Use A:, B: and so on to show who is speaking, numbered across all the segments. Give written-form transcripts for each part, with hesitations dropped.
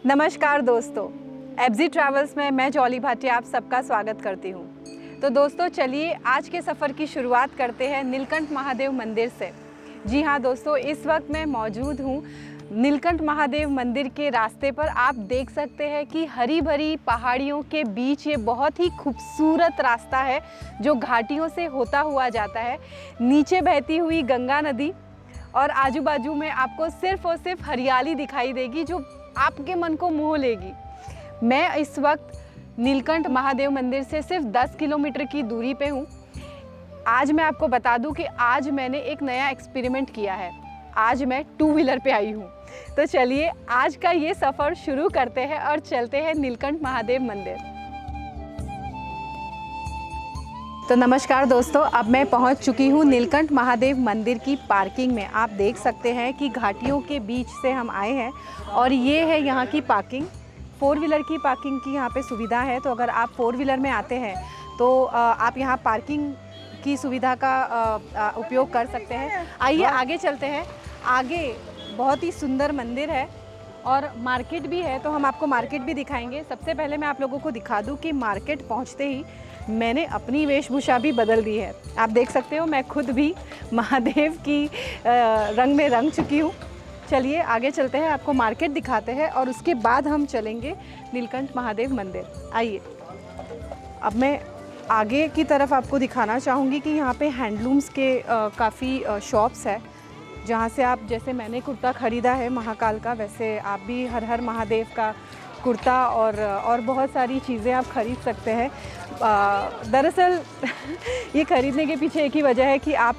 A: नमस्कार दोस्तों, FG travels में मैं जॉली भाटिया आप सबका स्वागत करती हूँ। तो दोस्तों चलिए आज के सफ़र की शुरुआत करते हैं नीलकंठ महादेव मंदिर से। जी हाँ दोस्तों, इस वक्त मैं मौजूद हूँ नीलकंठ महादेव मंदिर के रास्ते पर। आप देख सकते हैं कि हरी भरी पहाड़ियों के बीच ये बहुत ही खूबसूरत रास्ता है जो घाटियों से होता हुआ जाता है। नीचे बहती हुई गंगा नदी और आजू बाजू में आपको सिर्फ और सिर्फ हरियाली दिखाई देगी जो आपके मन को मोह लेगी। मैं इस वक्त नीलकंठ महादेव मंदिर से सिर्फ 10 किलोमीटर की दूरी पे हूँ। आज मैं आपको बता दूँ कि आज मैंने एक नया एक्सपेरिमेंट किया है। आज मैं 2 व्हीलर पे आई हूँ। तो चलिए आज का ये सफ़र शुरू करते हैं और चलते हैं नीलकंठ महादेव मंदिर। तो नमस्कार दोस्तों, अब मैं पहुंच चुकी हूं नीलकंठ महादेव मंदिर की पार्किंग में। आप देख सकते हैं कि घाटियों के बीच से हम आए हैं और ये है यहां की पार्किंग। 4 व्हीलर की पार्किंग की यहां पे सुविधा है। तो अगर आप 4 व्हीलर में आते हैं तो आप यहां पार्किंग की सुविधा का उपयोग कर सकते हैं। आइए आगे चलते हैं। आगे बहुत ही सुंदर मंदिर है और मार्केट भी है, तो हम आपको मार्केट भी दिखाएंगे। सबसे पहले मैं आप लोगों को दिखा दूं कि मार्केट पहुंचते ही मैंने अपनी वेशभूषा भी बदल दी है। आप देख सकते हो मैं खुद भी महादेव की रंग में रंग चुकी हूँ। चलिए आगे चलते हैं, आपको मार्केट दिखाते हैं और उसके बाद हम चलेंगे नीलकंठ महादेव मंदिर। आइए अब मैं आगे की तरफ आपको दिखाना चाहूँगी कि यहाँ पे हैंडलूम्स के काफ़ी शॉप्स है जहाँ से आप, जैसे मैंने कुर्ता ख़रीदा है महाकाल का, वैसे आप भी हर हर महादेव का कुर्ता और बहुत सारी चीज़ें आप ख़रीद सकते हैं। दरअसल ये ख़रीदने के पीछे एक ही वजह है कि आप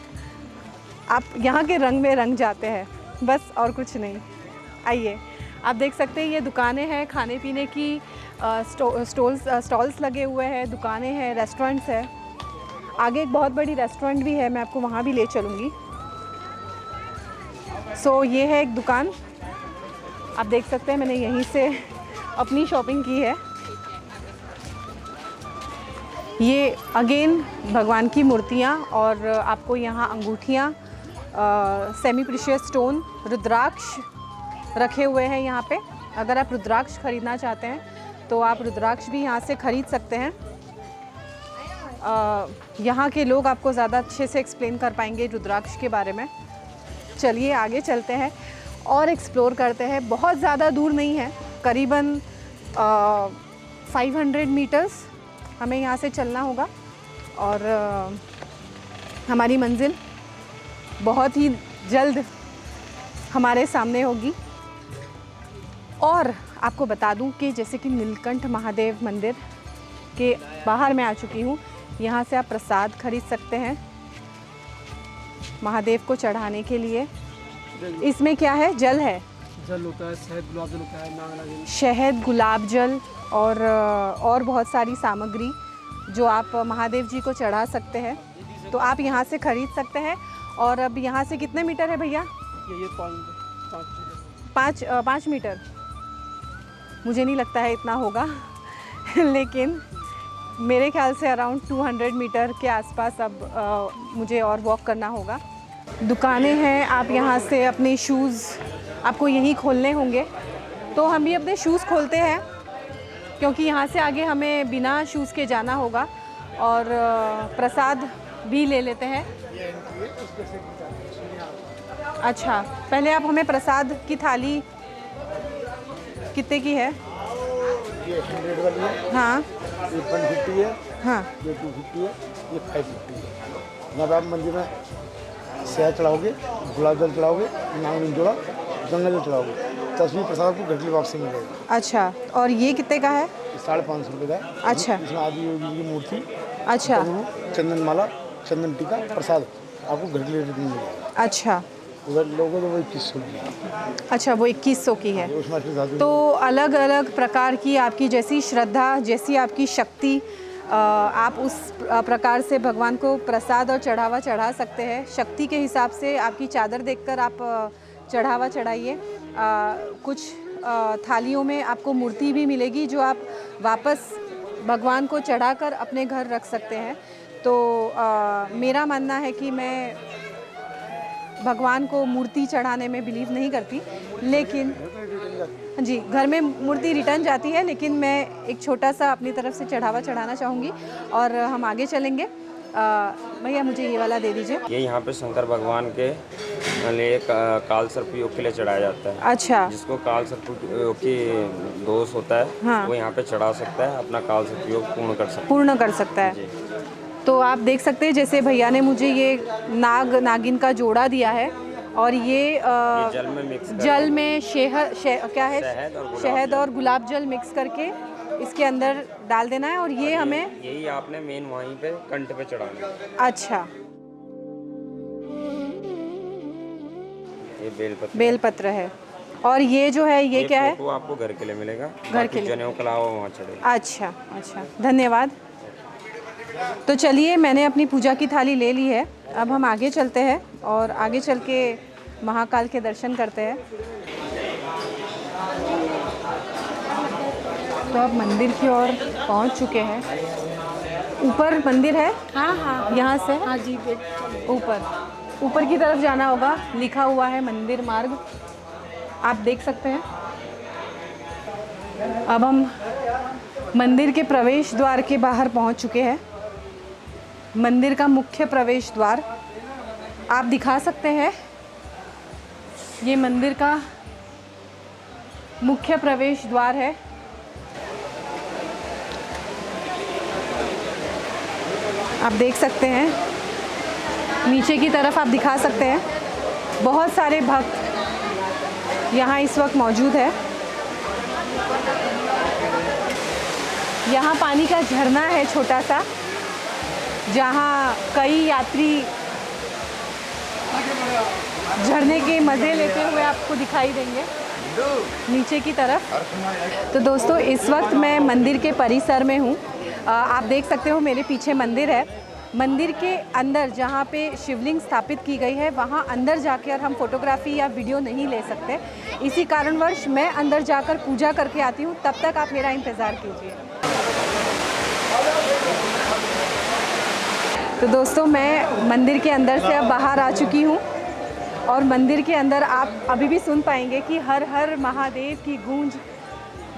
A: यहाँ के रंग में रंग जाते हैं, बस और कुछ नहीं। आइए आप देख सकते हैं ये दुकानें हैं, खाने पीने की स्टॉल्स लगे हुए हैं, दुकानें हैं, रेस्टोरेंट्स है। आगे एक बहुत बड़ी रेस्टोरेंट भी है, मैं आपको वहाँ भी ले चलूँगी। सो ये है एक दुकान, आप देख सकते हैं मैंने यहीं से अपनी शॉपिंग की है। ये अगेन भगवान की मूर्तियाँ और आपको यहाँ अंगूठियाँ, सेमी प्रीशियस स्टोन, रुद्राक्ष रखे हुए हैं यहाँ पे। अगर आप रुद्राक्ष ख़रीदना चाहते हैं तो आप रुद्राक्ष भी यहाँ से ख़रीद सकते हैं। यहाँ के लोग आपको ज़्यादा अच्छे से एक्सप्लेन कर पाएंगे रुद्राक्ष के बारे में। चलिए आगे चलते हैं और एक्सप्लोर करते हैं। बहुत ज़्यादा दूर नहीं है, करीबन 500 मीटर्स हमें यहाँ से चलना होगा और हमारी मंजिल बहुत ही जल्द हमारे सामने होगी। और आपको बता दूं कि जैसे कि नीलकंठ महादेव मंदिर के बाहर मैं आ चुकी हूँ। यहाँ से आप प्रसाद खरीद सकते हैं महादेव को चढ़ाने के लिए। इसमें क्या है? जल है,
B: जल होता है, शहद गुलाब जल होता है, नागला जल,
A: शहद गुलाब जल और बहुत सारी सामग्री जो आप महादेव जी को चढ़ा सकते हैं। तो आप यहाँ से ख़रीद सकते हैं। और अब यहाँ से कितने मीटर है भैया?
B: ये
A: 5 मीटर। मुझे नहीं लगता है इतना होगा लेकिन मेरे ख्याल से अराउंड 200 मीटर के आसपास अब मुझे और वॉक करना होगा। दुकानें हैं, आप यहाँ से अपने शूज़ आपको यहीं खोलने होंगे। तो हम भी अपने शूज़ खोलते हैं क्योंकि यहाँ से आगे हमें बिना शूज़ के जाना होगा। और प्रसाद भी ले लेते हैं। अच्छा, पहले आप हमें प्रसाद की थाली कितने की है?
B: ये 100 वाली है।
A: हाँ,
B: ये 150 है।
A: हाँ,
B: ये 250 है, ये 550 है। जब आप मंदिर में शहद चढ़ाओगे, गुलाब जल चढ़ाओगे, नाग जोड़ा, गंगा जल चढ़ाओगे, तस्वीर प्रसाद को घर के वापसी मिलेगा।
A: अच्छा, और ये कितने का है?
B: 550 रुपये का है।
A: अच्छा,
B: इसमें आदि योगी की मूर्ति,
A: अच्छा,
B: चंदन माला, चंदन टीका, प्रसाद आपको घर के लिए मिलेगा।
A: अच्छा,
B: उधर लोगों तो वो 2100 की है।
A: अच्छा, वो 2100 की है। तो अलग अलग प्रकार की आपकी जैसी श्रद्धा, जैसी आपकी शक्ति, आप उस प्रकार से भगवान को प्रसाद और चढ़ावा चढ़ा सकते हैं। शक्ति के हिसाब से आपकी चादर देखकर आप चढ़ावा चढ़ाइए। कुछ थालियों में आपको मूर्ति भी मिलेगी जो आप वापस भगवान को चढ़ाकर अपने घर रख सकते हैं। तो मेरा मानना है कि मैं भगवान को मूर्ति चढ़ाने में बिलीव नहीं करती, लेकिन जी घर में मूर्ति रिटर्न जाती है, लेकिन मैं एक छोटा सा अपनी तरफ से चढ़ावा चढ़ाना चाहूँगी और हम आगे चलेंगे। भैया मुझे ये वाला दे दीजिए।
C: ये यहाँ पे शंकर भगवान के लिए काल सर्प योग के लिए चढ़ाया जाता है।
A: अच्छा।
C: जिसको काल सर्प योग की दोष होता है,
A: हाँ।
C: वो यहाँ पे चढ़ा सकता है, अपना काल सर्प योग
A: पूर्ण कर सकता है।
C: जी।
A: तो आप देख सकते हैं जैसे भैया ने मुझे ये नागिन का जोड़ा दिया है और ये
C: जल में मिक्स
A: जल में शहद और गुलाब जल मिक्स करके इसके अंदर डाल देना है और ये हमें
C: यही आपने मेन वहीं पे कंठ पे चढ़ाना है।
A: अच्छा।
C: ये
A: बेलपत्र है और ये जो है ये क्या है?
C: वो आपको घर के लिए मिलेगा,
A: घर के लिए
C: जनेऊ कलावा वहाँ चढ़ेगा।
A: अच्छा अच्छा, धन्यवाद। तो चलिए मैंने अपनी पूजा की थाली ले ली है, अब हम आगे चलते हैं और आगे चल के महाकाल के दर्शन करते हैं। तो अब मंदिर की ओर पहुंच चुके हैं। ऊपर मंदिर है?
D: हाँ हाँ,
A: यहाँ से?
D: हाँ जी,
A: ऊपर की तरफ जाना होगा, लिखा हुआ है मंदिर मार्ग, आप देख सकते हैं। अब हम मंदिर के प्रवेश द्वार के बाहर पहुंच चुके हैं। मंदिर का मुख्य प्रवेश द्वार आप दिखा सकते हैं, ये मंदिर का मुख्य प्रवेश द्वार है। आप देख सकते हैं, नीचे की तरफ आप दिखा सकते हैं, बहुत सारे भक्त यहाँ इस वक्त मौजूद है। यहाँ पानी का झरना है छोटा सा, जहाँ कई यात्री झरने के मज़े लेते हुए आपको दिखाई देंगे नीचे की तरफ। तो दोस्तों इस वक्त मैं मंदिर के परिसर में हूँ। आप देख सकते हो मेरे पीछे मंदिर है। मंदिर के अंदर जहाँ पे शिवलिंग स्थापित की गई है, वहाँ अंदर जाकर हम फोटोग्राफी या वीडियो नहीं ले सकते। इसी कारणवश मैं अंदर जाकर पूजा करके आती हूँ, तब तक आप मेरा इंतज़ार कीजिए। तो दोस्तों मैं मंदिर के अंदर से अब बाहर आ चुकी हूँ और मंदिर के अंदर आप अभी भी सुन पाएंगे कि हर हर महादेव की गूंज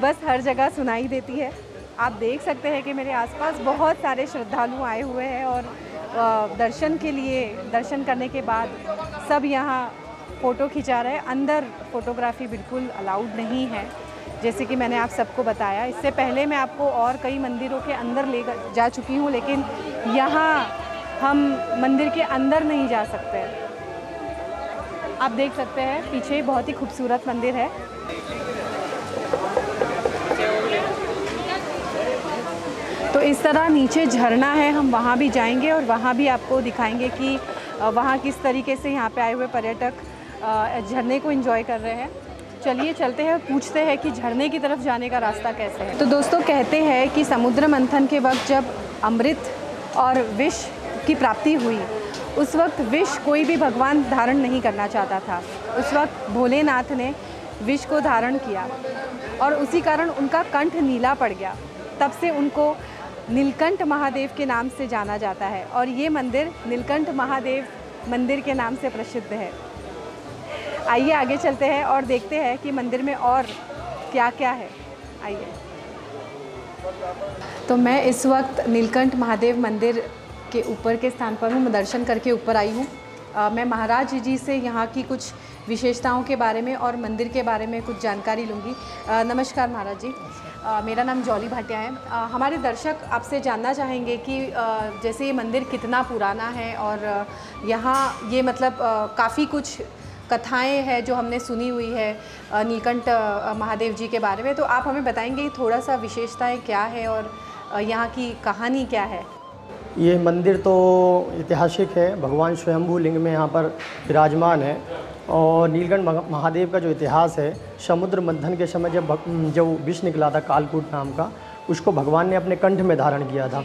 A: बस हर जगह सुनाई देती है। आप देख सकते हैं कि मेरे आसपास बहुत सारे श्रद्धालु आए हुए हैं और दर्शन करने के बाद सब यहाँ फ़ोटो खिंचा रहे हैं। अंदर फ़ोटोग्राफ़ी बिल्कुल अलाउड नहीं है, जैसे कि मैंने आप सबको बताया। इससे पहले मैं आपको और कई मंदिरों के अंदर ले जा चुकी हूँ, लेकिन यहाँ हम मंदिर के अंदर नहीं जा सकते। आप देख सकते हैं पीछे बहुत ही खूबसूरत मंदिर है। तो इस तरह नीचे झरना है, हम वहाँ भी जाएंगे और वहाँ भी आपको दिखाएंगे कि वहाँ किस तरीके से यहाँ पे आए हुए पर्यटक झरने को एंजॉय कर रहे हैं। चलिए चलते हैं, पूछते हैं कि झरने की तरफ जाने का रास्ता कैसे है। तो दोस्तों कहते हैं कि समुद्र मंथन के वक्त जब अमृत और विष की प्राप्ति हुई, उस वक्त विष कोई भी भगवान धारण नहीं करना चाहता था। उस वक्त भोलेनाथ ने विष को धारण किया और उसी कारण उनका कंठ नीला पड़ गया। तब से उनको नीलकंठ महादेव के नाम से जाना जाता है और ये मंदिर नीलकंठ महादेव मंदिर के नाम से प्रसिद्ध है। आइए आगे चलते हैं और देखते हैं कि मंदिर में और क्या क्या है। आइए। तो मैं इस वक्त नीलकंठ महादेव मंदिर के ऊपर के स्थान पर हूँ, मैं दर्शन करके ऊपर आई हूँ। मैं महाराज जी से यहाँ की कुछ विशेषताओं के बारे में और मंदिर के बारे में कुछ जानकारी लूँगी। नमस्कार महाराज जी, मेरा नाम जॉली भाटिया है। हमारे दर्शक आपसे जानना चाहेंगे कि जैसे ये मंदिर कितना पुराना है और यहाँ ये मतलब काफ़ी कुछ कथाएं हैं जो हमने सुनी हुई है नीलकंठ महादेव जी के बारे में। तो आप हमें बताएंगे थोड़ा सा विशेषताएं क्या है और यहाँ की कहानी क्या है?
E: ये मंदिर तो ऐतिहासिक है, भगवान स्वयंभू लिंग में यहाँ पर विराजमान है। और नीलकंठ महादेव का जो इतिहास है, समुद्र मंथन के समय जब विष निकला था कालकूट नाम का, उसको भगवान ने अपने कंठ में धारण किया था।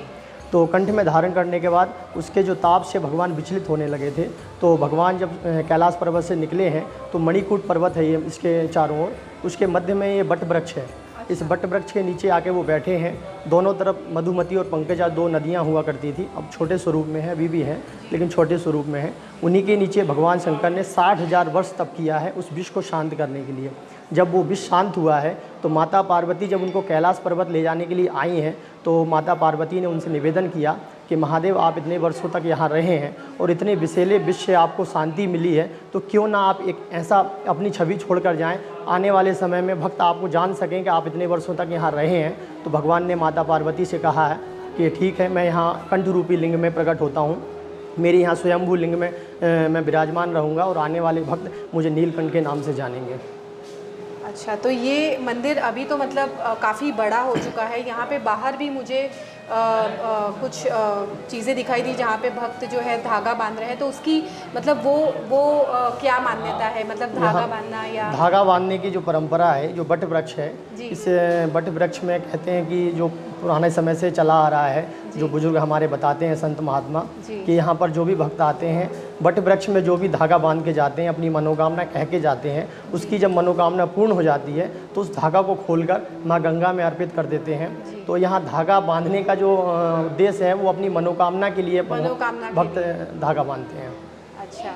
E: तो कंठ में धारण करने के बाद उसके जो ताप से भगवान विचलित होने लगे थे, तो भगवान जब कैलाश पर्वत से निकले हैं तो मणिकूट पर्वत है ये इसके चारों ओर, उसके मध्य में ये बट वृक्ष है। इस बट वृक्ष के नीचे आके वो बैठे हैं। दोनों तरफ मधुमती और पंकजा 2 नदियाँ हुआ करती थी, अब छोटे स्वरूप में है, अभी भी हैं लेकिन छोटे स्वरूप में है। उन्हीं के नीचे भगवान शंकर ने 60,000 वर्ष तप किया है उस विष को शांत करने के लिए। जब वो विष शांत हुआ है तो माता पार्वती जब उनको कैलाश पर्वत ले जाने के लिए आई हैं तो माता पार्वती ने उनसे निवेदन किया कि महादेव, आप इतने वर्षों तक यहाँ रहे हैं और इतने विषैले विष से आपको शांति मिली है, तो क्यों ना आप एक ऐसा अपनी छवि छोड़कर जाएं, आने वाले समय में भक्त आपको जान सकें कि आप इतने वर्षों तक यहाँ रहे हैं। तो भगवान ने माता पार्वती से कहा है कि ठीक है, मैं यहाँ कंठ रूपी लिंग में प्रकट होता हूँ, मेरे यहाँ स्वयंभू लिंग में मैं विराजमान रहूँगा और आने वाले भक्त मुझे नीलकंठ के नाम से जानेंगे।
A: अच्छा, तो ये मंदिर अभी तो मतलब काफ़ी बड़ा हो चुका है। यहाँ पे बाहर भी मुझे कुछ चीज़ें दिखाई दी जहाँ पे भक्त जो है धागा बांध रहे हैं, तो उसकी मतलब वो क्या मान्यता है, मतलब धागा बांधना या
E: धागा बांधने की जो परंपरा है, जो बट वृक्ष है, इस बट वृक्ष में कहते हैं कि जो पुराने समय से चला आ रहा है, जो बुजुर्ग हमारे बताते हैं संत महात्मा कि यहाँ पर जो भी भक्त आते हैं बट वृक्ष में जो भी धागा बांध के जाते हैं, अपनी मनोकामना कह के जाते हैं, उसकी जब मनोकामना पूर्ण हो जाती है तो उस धागा को खोलकर माँ गंगा में अर्पित कर देते हैं। तो यहाँ धागा बांधने का जो उद्देश्य है वो अपनी मनोकामना के लिए भक्त धागा बांधते हैं।
A: अच्छा,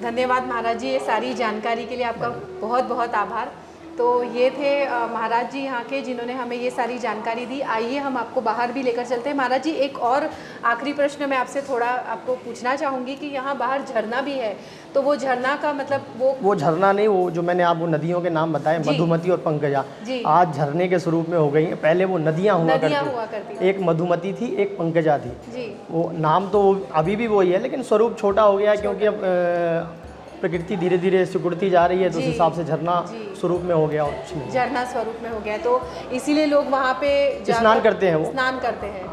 A: धन्यवाद महाराज जी, ये सारी जानकारी के लिए आपका बहुत बहुत आभार। तो ये थे महाराज जी यहाँ के, जिन्होंने हमें ये सारी जानकारी दी। आइए हम आपको बाहर भी लेकर चलते हैं। महाराज जी, एक और आखिरी प्रश्न मैं आपसे थोड़ा आपको पूछना चाहूँगी कि यहाँ बाहर झरना भी है, तो वो झरना का मतलब वो झरना नहीं, वो जो मैंने आपको नदियों के नाम बताए, मधुमती और पंकजा, आज झरने के स्वरूप में हो गई हैं। पहले वो नदियाँ हुआ करती, एक मधुमती थी, एक पंकजा थी। वो नाम तो अभी भी वही है, लेकिन स्वरूप छोटा हो गया क्योंकि अब प्रकृति धीरे धीरे सिकुड़ती जा रही है, तो उस हिसाब से झरना स्वरूप में हो गया और कुछ नहीं, झरना स्वरूप में हो गया, तो इसीलिए लोग वहाँ पे स्नान करते हैं, वो स्नान करते हैं।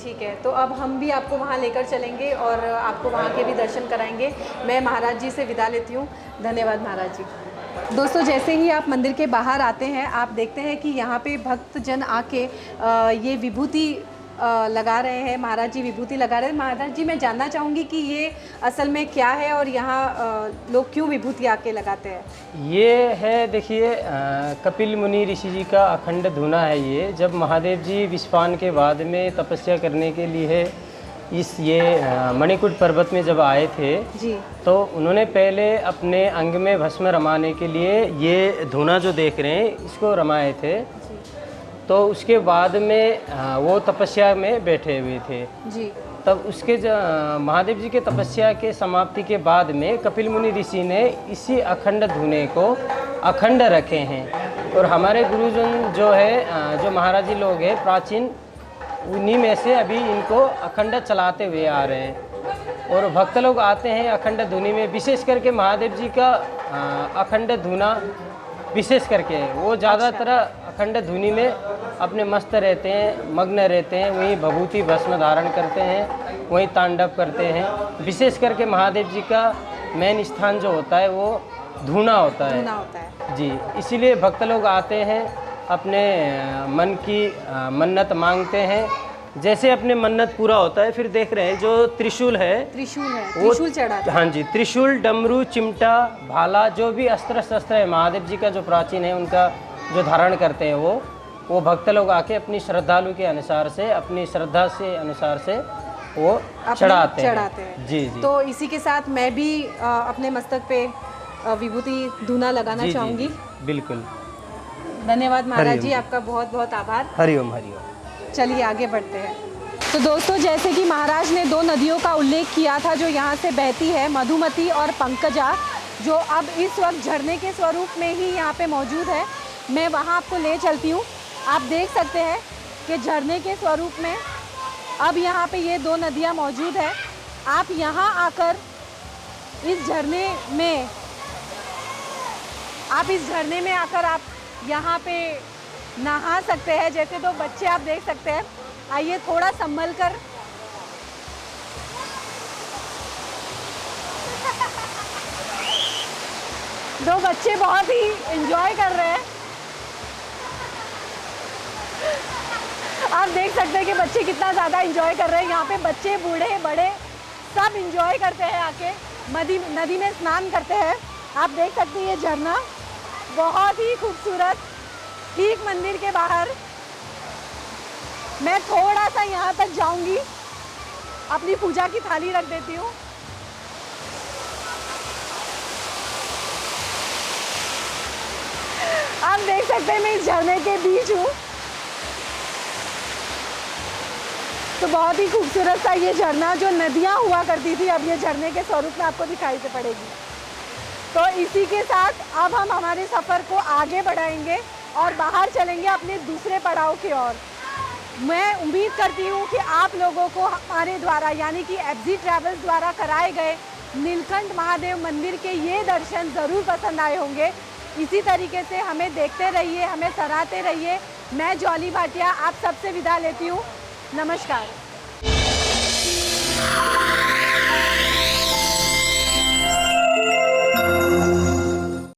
A: ठीक है, तो अब हम भी आपको वहाँ लेकर चलेंगे और आपको वहाँ के भी दर्शन कराएंगे। मैं महाराज जी से विदा लेती हूँ। धन्यवाद महाराज जी। दोस्तों, जैसे ही आप मंदिर के बाहर आते हैं, आप देखते हैं कि यहाँ पे भक्तजन आके ये विभूति लगा रहे हैं। महाराज जी विभूति लगा रहे हैं। महाराज जी, मैं जानना चाहूँगी कि ये असल में क्या है और यहाँ लोग क्यों विभूति आके लगाते हैं?
D: ये है, देखिए, कपिल मुनि ऋषि जी का अखंड धुना है। ये जब महादेव जी विश्वान के बाद में तपस्या करने के लिए ये मणिकूट पर्वत में जब आए थे जी, तो उन्होंने पहले अपने अंग में भस्म रमाने के लिए ये धुना जो देख रहे हैं इसको रमाए थे। तो उसके बाद में वो तपस्या में बैठे हुए थे जी। तब उसके महादेव जी के तपस्या के समाप्ति के बाद में कपिल मुनि ऋषि ने इसी अखंड धुने को अखंड रखे हैं। और हमारे गुरुजन जो है, जो महाराज जी लोग हैं प्राचीन, उन्हीं में से अभी इनको अखंड चलाते हुए आ रहे हैं। और भक्त लोग आते हैं अखंड धुनी में, विशेष करके महादेव जी का अखंड धुना विशेष करके वो ज़्यादातर अखंड धुनी में अपने मस्त रहते हैं, मग्न रहते हैं, वहीं भभूति भस्म धारण करते हैं, वहीं तांडव करते हैं। विशेष करके महादेव जी का मेन स्थान जो होता है वो धुना होता है जी। इसीलिए भक्त लोग आते हैं, अपने मन की मन्नत मांगते हैं। जैसे अपने मन्नत पूरा होता है, फिर देख रहे हैं जो त्रिशूल है, त्रिशूल चढ़ाते हैं। हाँ जी, त्रिशूल, डमरू, चिमटा, भाला, जो भी अस्त्र शस्त्र है महादेव जी का जो प्राचीन है, उनका जो धारण करते हैं वो भक्त लोग आके अपनी श्रद्धालु के अनुसार से, अपनी श्रद्धा से अनुसार से वो चढ़ाते हैं जी जी। तो इसी के साथ मैं भी अपने मस्तक पे विभूति धुना लगाना चाहूँगी। बिल्कुल, धन्यवाद महाराज जी, आपका बहुत बहुत आभार। हरिओम हरिओम। चलिए आगे बढ़ते हैं। तो दोस्तों, जैसे कि महाराज ने 2 नदियों का उल्लेख किया था जो यहाँ से बहती है, मधुमती और पंकजा, जो अब इस वक्त झरने के स्वरूप में ही यहाँ पे मौजूद है। मैं वहाँ आपको ले चलती हूँ। आप देख सकते हैं कि झरने के स्वरूप में अब यहाँ पे ये 2 नदियाँ मौजूद है। आप यहाँ आकर इस झरने में आकर आप यहाँ पे नहा सकते हैं। जैसे 2 बच्चे आप देख सकते हैं। आइए थोड़ा संभल कर। दो बच्चे बहुत ही एंजॉय कर रहे हैं। आप देख सकते हैं कि बच्चे कितना ज़्यादा एंजॉय कर रहे हैं। यहाँ पे बच्चे, बूढ़े, बड़े सब एंजॉय करते हैं, आके नदी में स्नान करते हैं। आप देख सकते हैं ये झरना बहुत ही खूबसूरत
A: ठीक मंदिर के बाहर। मैं थोड़ा सा यहाँ तक जाऊंगी, अपनी पूजा की थाली रख देती हूँ। आप देख सकते हैं मैं इस झरने के बीच हूँ। तो बहुत ही खूबसूरत सा ये झरना, जो नदियाँ हुआ करती थी अब ये झरने के स्वरूप में आपको दिखाई दे पड़ेगी। तो इसी के साथ अब हम हमारे सफ़र को आगे बढ़ाएंगे और बाहर चलेंगे अपने दूसरे पड़ाव की ओर। मैं उम्मीद करती हूँ कि आप लोगों को हमारे द्वारा यानी कि FZ ट्रैवल्स द्वारा कराए गए नीलकंठ महादेव मंदिर के ये दर्शन ज़रूर पसंद आए होंगे। इसी तरीके से हमें देखते रहिए, हमें सराहते रहिए। मैं जॉली भाटिया आप सबसे विदा लेती हूँ। नमस्कार।